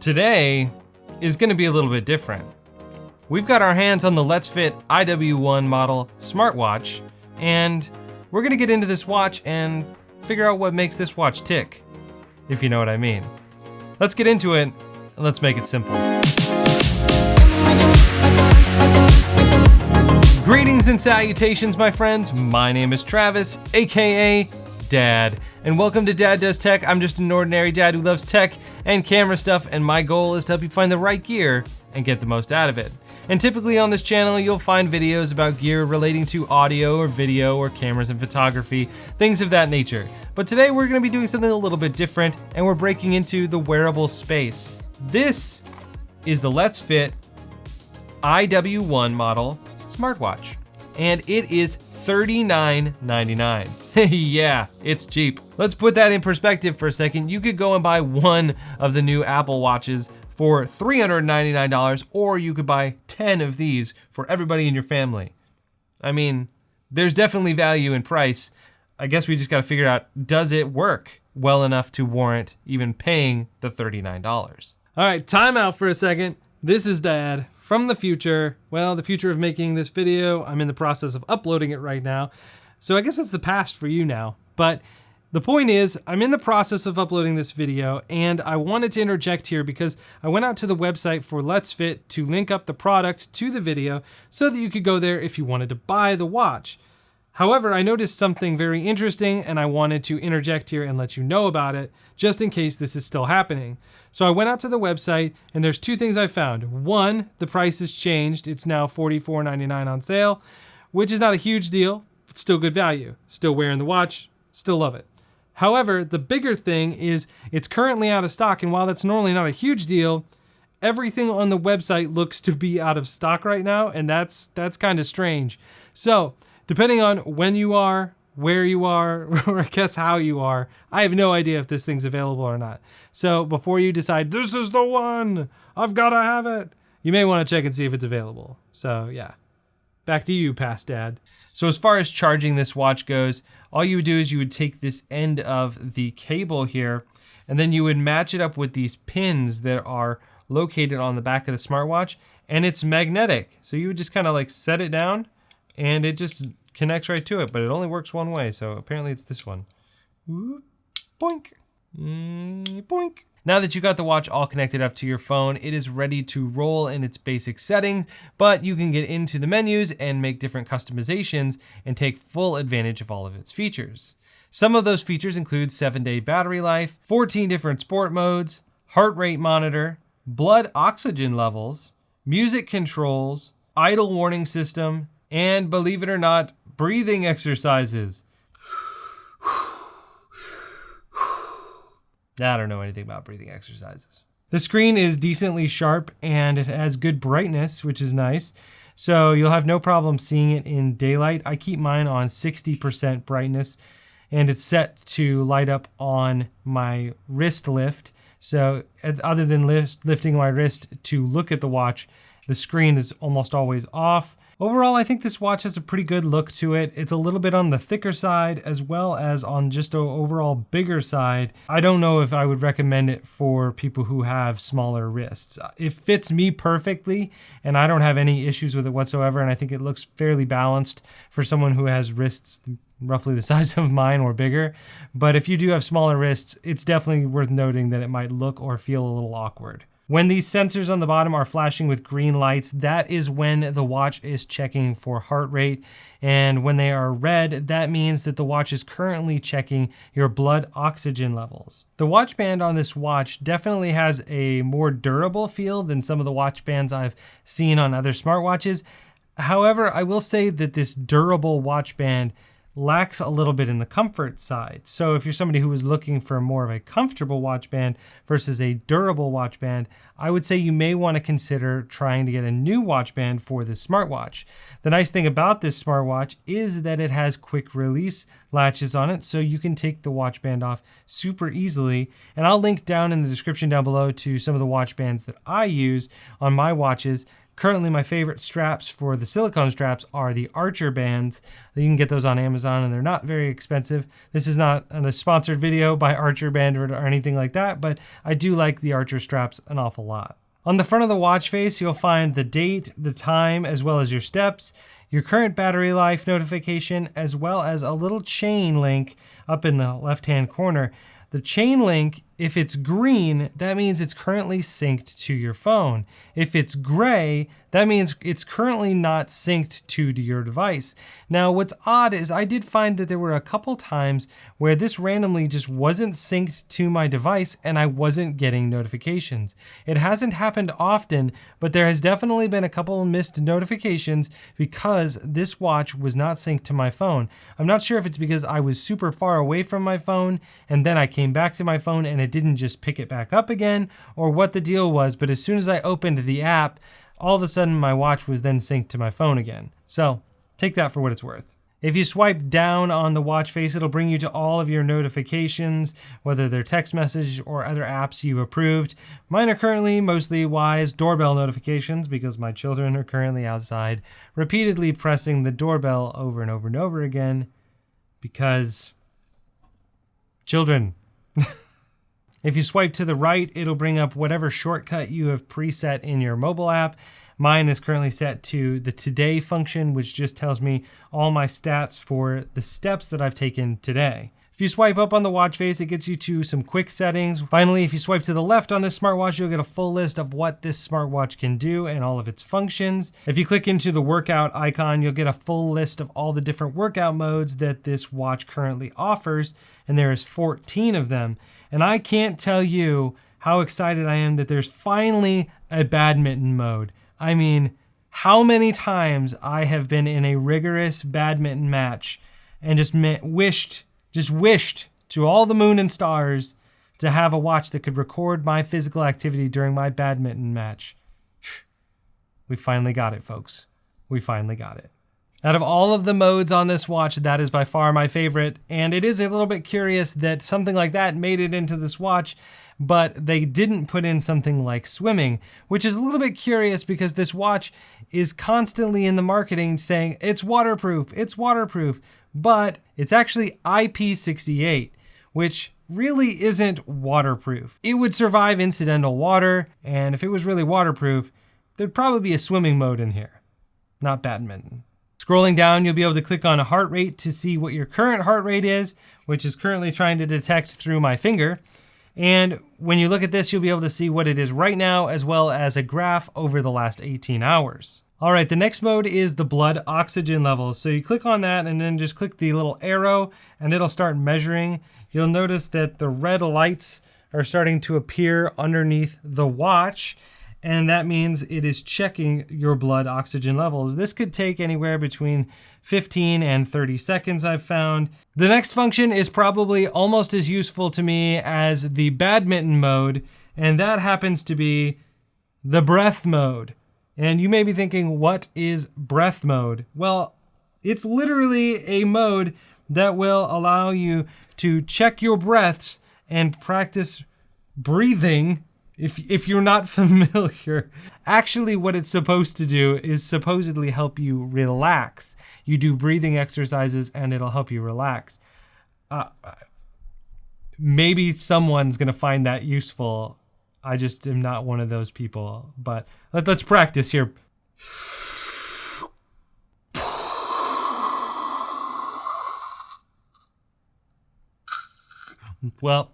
Today is going to be a little bit different. We've got our hands on the LetsFit IW1 model smartwatch, and we're going to get into this watch and figure out what makes this watch tick, if you know what I mean. Let's get into it, and let's make it simple. Greetings and salutations, my friends. My name is Travis, aka Dad, and welcome to Dad Does Tech. I'm just an ordinary dad who loves tech and camera stuff, and my goal is to help you find the right gear and get the most out of it. And typically on this channel, you'll find videos about gear relating to audio or video or cameras and photography, things of that nature. But today we're gonna be doing something a little bit different, and we're breaking into the wearable space. This is the LetsFit IW1 model smartwatch, and it is $39.99. Yeah, it's cheap. Let's put that in perspective for a second. You could go and buy one of the new Apple Watches for $399, or you could buy 10 of these for everybody in your family. I mean, there's definitely value in price. I guess we just gotta figure out, does it work well enough to warrant even paying the $39? All right, time out for a second. This is Dad from the future. Well, the future of making this video. I'm in the process of uploading it right now. So I guess that's the past for you now. But the point is, I'm in the process of uploading this video, and I wanted to interject here because I went out to the website for LetsFit to link up the product to the video so that you could go there if you wanted to buy the watch. However, I noticed something very interesting, and I wanted to interject here and let you know about it, just in case this is still happening. So I went out to the website, and there's two things I found. One, the price has changed. It's now $44.99 on sale, which is not a huge deal, but still good value. Still wearing the watch, still love it. However, the bigger thing is it's currently out of stock, and while that's normally not a huge deal, everything on the website looks to be out of stock right now, and that's kind of strange. So, depending on when you are, where you are, or I guess how you are, I have no idea if this thing's available or not. So before you decide, this is the one, I've got to have it, you may want to check and see if it's available. So yeah, back to you, past Dad. So as far as charging this watch goes, all you would do is you would take this end of the cable here, and then you would match it up with these pins that are located on the back of the smartwatch, and it's magnetic. So you would just kind of like set it down, and it just connects right to it, but it only works one way, so apparently it's this one. Boink. Boink. Now that you got the watch all connected up to your phone, it is ready to roll in its basic settings, but you can get into the menus and make different customizations and take full advantage of all of its features. Some of those features include 7-day battery life, 14 different sport modes, heart rate monitor, blood oxygen levels, music controls, idle warning system, and believe it or not, breathing exercises. I don't know anything about breathing exercises. The screen is decently sharp and it has good brightness, which is nice. So you'll have no problem seeing it in daylight. I keep mine on 60% brightness, and it's set to light up on my wrist lift. So other than lifting my wrist to look at the watch, the screen is almost always off. Overall, I think this watch has a pretty good look to it. It's a little bit on the thicker side as well as on just an overall bigger side. I don't know if I would recommend it for people who have smaller wrists. It fits me perfectly, and I don't have any issues with it whatsoever, and I think it looks fairly balanced for someone who has wrists roughly the size of mine or bigger. But if you do have smaller wrists, it's definitely worth noting that it might look or feel a little awkward. When these sensors on the bottom are flashing with green lights, that is when the watch is checking for heart rate. And when they are red, that means that the watch is currently checking your blood oxygen levels. The watch band on this watch definitely has a more durable feel than some of the watch bands I've seen on other smartwatches. However, I will say that this durable watch band lacks a little bit in the comfort side. So if you're somebody who is looking for more of a comfortable watch band versus a durable watch band, I would say you may want to consider trying to get a new watch band for this smartwatch. The nice thing about this smartwatch is that it has quick release latches on it, so you can take the watch band off super easily. And I'll link down in the description down below to some of the watch bands that I use on my watches. Currently, my favorite straps for the silicone straps are the Archer bands. You can get those on Amazon and they're not very expensive. This is not a sponsored video by Archer Band or anything like that, but I do like the Archer straps an awful lot. On the front of the watch face, you'll find the date, the time, as well as your steps, your current battery life notification, as well as a little chain link up in the left-hand corner. The chain link, if it's green, that means it's currently synced to your phone. If it's gray, that means it's currently not synced to your device. Now, what's odd is I did find that there were a couple times where this randomly just wasn't synced to my device and I wasn't getting notifications. It hasn't happened often, but there has definitely been a couple missed notifications because this watch was not synced to my phone. I'm not sure if it's because I was super far away from my phone and then I came back to my phone and it didn't just pick it back up again, or what the deal was, but as soon as I opened the app, all of a sudden my watch was then synced to my phone again. So take that for what it's worth. If you swipe down on the watch face, it'll bring you to all of your notifications, whether they're text message or other apps you've approved. Mine are currently mostly Wise doorbell notifications because my children are currently outside repeatedly pressing the doorbell over and over and over again because children. If you swipe to the right, it'll bring up whatever shortcut you have preset in your mobile app. Mine is currently set to the Today function, which just tells me all my stats for the steps that I've taken today. If you swipe up on the watch face, it gets you to some quick settings. Finally, if you swipe to the left on this smartwatch, you'll get a full list of what this smartwatch can do and all of its functions. If you click into the workout icon, you'll get a full list of all the different workout modes that this watch currently offers, and there is 14 of them. And I can't tell you how excited I am that there's finally a badminton mode. I mean, how many times I have been in a rigorous badminton match and just wished to all the moon and stars to have a watch that could record my physical activity during my badminton match. We finally got it, folks. We finally got it. Out of all of the modes on this watch, that is by far my favorite, and it is a little bit curious that something like that made it into this watch, but they didn't put in something like swimming, which is a little bit curious because this watch is constantly in the marketing saying it's waterproof, but it's actually IP68, which really isn't waterproof. It would survive incidental water, and if it was really waterproof, there'd probably be a swimming mode in here, not badminton. Scrolling down, you'll be able to click on a heart rate to see what your current heart rate is, which is currently trying to detect through my finger. And when you look at this, you'll be able to see what it is right now, as well as a graph over the last 18 hours. All right, the next mode is the blood oxygen levels. So you click on that and then just click the little arrow and it'll start measuring. You'll notice that the red lights are starting to appear underneath the watch, and that means it is checking your blood oxygen levels. This could take anywhere between 15 and 30 seconds, I've found. The next function is probably almost as useful to me as the badminton mode, and that happens to be the breath mode. And you may be thinking, what is breath mode? Well, it's literally a mode that will allow you to check your breaths and practice breathing. If you're not familiar, actually what it's supposed to do is supposedly help you relax. You do breathing exercises and it'll help you relax. Maybe someone's gonna find that useful. I just am not one of those people, but let's practice here. Well,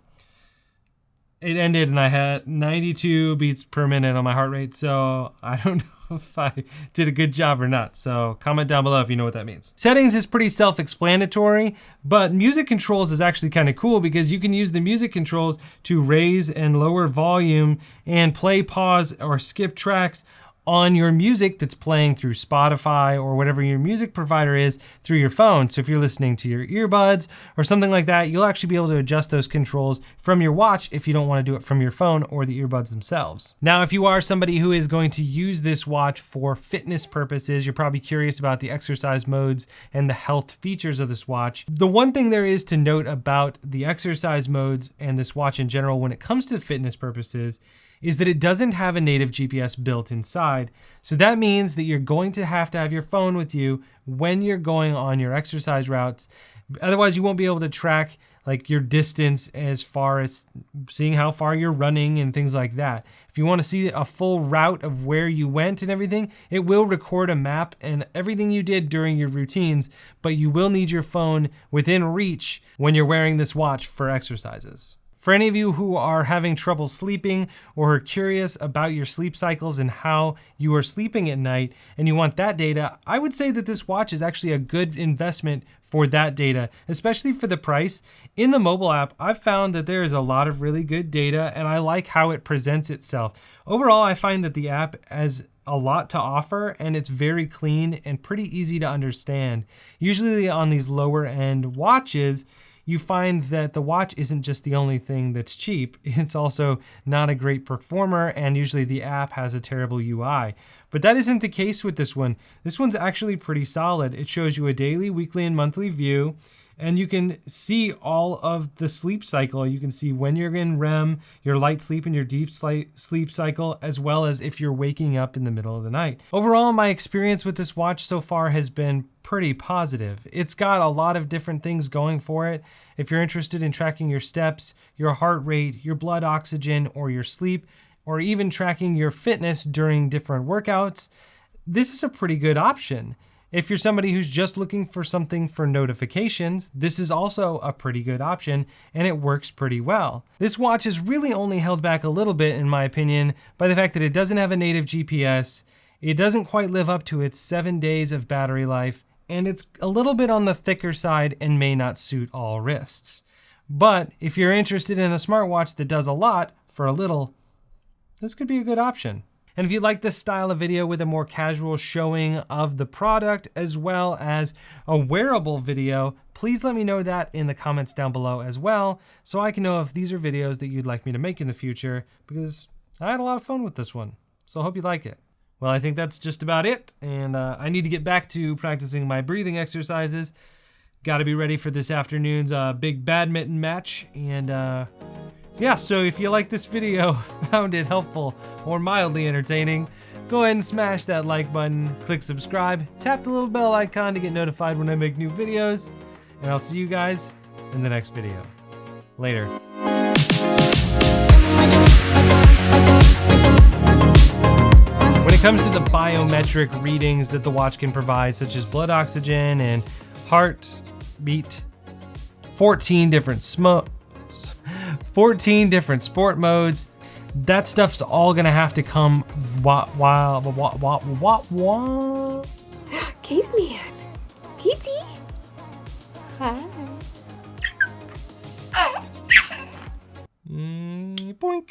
it ended and I had 92 beats per minute on my heart rate, so I don't know if I did a good job or not. So comment down below if you know what that means. Settings is pretty self-explanatory, but music controls is actually kind of cool because you can use the music controls to raise and lower volume and play, pause, or skip tracks on your music that's playing through Spotify or whatever your music provider is through your phone. So if you're listening to your earbuds or something like that, you'll actually be able to adjust those controls from your watch if you don't want to do it from your phone or the earbuds themselves. Now, if you are somebody who is going to use this watch for fitness purposes, you're probably curious about the exercise modes and the health features of this watch. The one thing there is to note about the exercise modes and this watch in general when it comes to fitness purposes is that it doesn't have a native GPS built inside. So that means that you're going to have your phone with you when you're going on your exercise routes. Otherwise, you won't be able to track like your distance as far as seeing how far you're running and things like that. If you want to see a full route of where you went and everything, it will record a map and everything you did during your routines, but you will need your phone within reach when you're wearing this watch for exercises. For any of you who are having trouble sleeping or are curious about your sleep cycles and how you are sleeping at night and you want that data, I would say that this watch is actually a good investment for that data, especially for the price. In the mobile app, I've found that there is a lot of really good data and I like how it presents itself. Overall, I find that the app has a lot to offer and it's very clean and pretty easy to understand. Usually on these lower end watches, you find that the watch isn't just the only thing that's cheap, it's also not a great performer, and usually the app has a terrible UI. But that isn't the case with this one. This one's actually pretty solid. It shows you a daily, weekly, and monthly view, and you can see all of the sleep cycle. You can see when you're in REM, your light sleep and your deep sleep cycle, as well as if you're waking up in the middle of the night. Overall, my experience with this watch so far has been pretty positive. It's got a lot of different things going for it. If you're interested in tracking your steps, your heart rate, your blood oxygen, or your sleep, or even tracking your fitness during different workouts, this is a pretty good option. If you're somebody who's just looking for something for notifications, this is also a pretty good option and it works pretty well. This watch is really only held back a little bit, in my opinion, by the fact that it doesn't have a native GPS, it doesn't quite live up to its 7 days of battery life, and it's a little bit on the thicker side and may not suit all wrists. But if you're interested in a smartwatch that does a lot for a little, this could be a good option. And if you like this style of video with a more casual showing of the product as well as a wearable video, please let me know that in the comments down below as well, so I can know if these are videos that you'd like me to make in the future, because I had a lot of fun with this one. So I hope you like it. Well, I think that's just about it, and I need to get back to practicing my breathing exercises. Got to be ready for this afternoon's big badminton match, and yeah, so if you like this video, found it helpful or mildly entertaining, go ahead and smash that like button, click subscribe, tap the little bell icon to get notified when I make new videos, and I'll see you guys in the next video. Later. When it comes to the biometric readings that the watch can provide, such as blood oxygen and heartbeat, 14 different sport modes. That stuff's all gonna have to come Caveman. Kitty. Hi. Boink.